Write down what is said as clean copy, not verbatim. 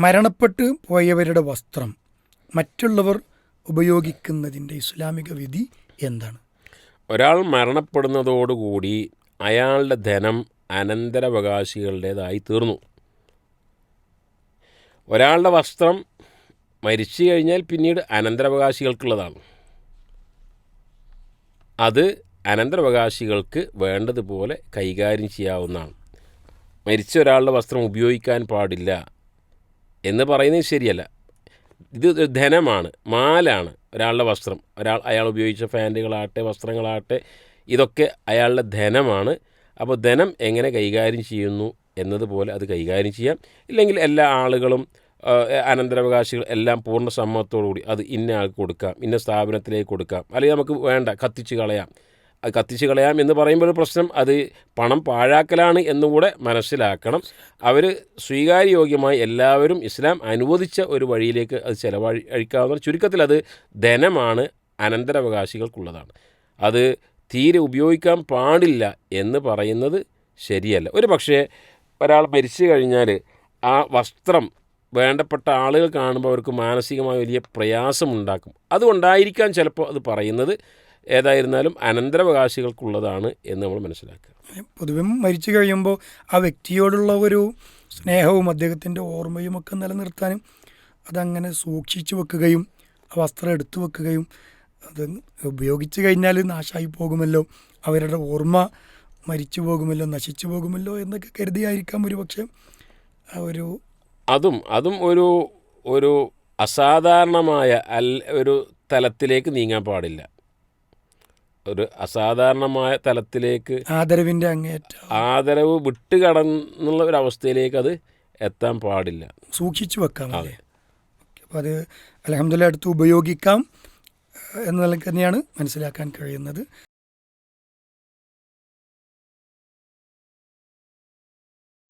മരണപ്പെട്ട് പോയവരുടെ വസ്ത്രം മറ്റുള്ളവർ ഉപയോഗിക്കുന്നതിൻ്റെ ഇസ്ലാമിക വിധി എന്താണ്? ഒരാൾ മരണപ്പെടുന്നതോടുകൂടി അയാളുടെ ധനം അനന്തരാവകാശികളുടേതായി തീർന്നു. ഒരാളുടെ വസ്ത്രം മരിച്ചു കഴിഞ്ഞാൽ പിന്നീട് അനന്തരാവകാശികൾക്കുള്ളതാണ്. അത് അനന്തരാവകാശികൾക്ക് വേണ്ടതുപോലെ കൈകാര്യം ചെയ്യാവുന്നതാണ്. മരിച്ച ഒരാളുടെ വസ്ത്രം ഉപയോഗിക്കാൻ പാടില്ല എന്ന് പറയുന്നത് ശരിയല്ല. ഇത് ധനമാണ്, മാലാണ്. ഒരാളുടെ വസ്ത്രം, അയാൾ ഉപയോഗിച്ച ഫാൻറ്റുകളാകട്ടെ വസ്ത്രങ്ങളാകട്ടെ ഇതൊക്കെ അയാളുടെ ധനമാണ്. അപ്പോൾ ധനം എങ്ങനെ കൈകാര്യം ചെയ്യുന്നു എന്നതുപോലെ അത് കൈകാര്യം ചെയ്യാം. ഇല്ലെങ്കിൽ എല്ലാ ആളുകളും അനന്തരാവകാശികൾ എല്ലാം പൂർണ്ണ സമ്മതത്തോടുകൂടി അത് ഇന്ന ആൾക്ക് കൊടുക്കാം, ഇന്ന സ്ഥാപനത്തിലേക്ക് കൊടുക്കാം, അല്ലെങ്കിൽ നമുക്ക് വേണ്ട കത്തിച്ച് കളയാം. അത് കത്തിച്ച് കളയാം എന്ന് പറയുമ്പോൾ പ്രശ്നം അത് പണം പാഴാക്കലാണ് എന്നുകൂടെ മനസ്സിലാക്കണം. അവർ സ്വീകാര്യയോഗ്യമായി എല്ലാവരും ഇസ്ലാം അനുവദിച്ച ഒരു വഴിയിലേക്ക് അത് ചെലവഴിക്കാവുന്ന, ചുരുക്കത്തിൽ അത് ധനമാണ്, അനന്തരാവകാശികൾക്കുള്ളതാണ്. അത് തീരെ ഉപയോഗിക്കാൻ പാടില്ല എന്ന് പറയുന്നത് ശരിയല്ല. ഒരു പക്ഷേ ഒരാൾ മരിച്ചു കഴിഞ്ഞാൽ ആ വസ്ത്രം വേണ്ടപ്പെട്ട ആളുകൾ കാണുമ്പോൾ അവർക്ക് മാനസികമായി വലിയ പ്രയാസമുണ്ടാക്കും. അതുകൊണ്ടായിരിക്കാം ചിലപ്പോൾ അത് പറയുന്നത്. ഏതായിരുന്നാലും അനന്തരാവകാശികൾക്കുള്ളതാണ് എന്ന് നമ്മൾ മനസ്സിലാക്കുക. പൊതുവെ മരിച്ചു കഴിയുമ്പോൾ ആ വ്യക്തിയോടുള്ള ഒരു സ്നേഹവും അദ്ദേഹത്തിൻ്റെ ഓർമ്മയും ഒക്കെ നിലനിർത്താനും അതങ്ങനെ സൂക്ഷിച്ചു വെക്കുകയും ആ വസ്ത്രം എടുത്തു വെക്കുകയും അത് ഉപയോഗിച്ച് കഴിഞ്ഞാൽ നാശമായി പോകുമല്ലോ, അവരുടെ ഓർമ്മ മരിച്ചു പോകുമല്ലോ, നശിച്ചു പോകുമല്ലോ എന്നൊക്കെ കരുതിയായിരിക്കാം ഒരു പക്ഷേ ഒരു അതും ഒരു അസാധാരണമായ ഒരു തലത്തിലേക്ക് നീങ്ങാൻ പാടില്ല. ഒരു അസാധാരണമായ തലത്തിലേക്ക് ആദരവിൻ്റെ അങ്ങേറ്റം, ആദരവ് വിട്ടുകടന്നുള്ള ഒരവസ്ഥയിലേക്ക് അത് എത്താൻ പാടില്ല. സൂക്ഷിച്ചു വെക്കാം. അല്ലേ? അപ്പോൾ അത് അൽഹംദുലില്ലാഹ് അടുത്ത് ഉപയോഗിക്കാം എന്ന നിലയ്ക്ക് തന്നെയാണ് മനസ്സിലാക്കാൻ കഴിയുന്നത്.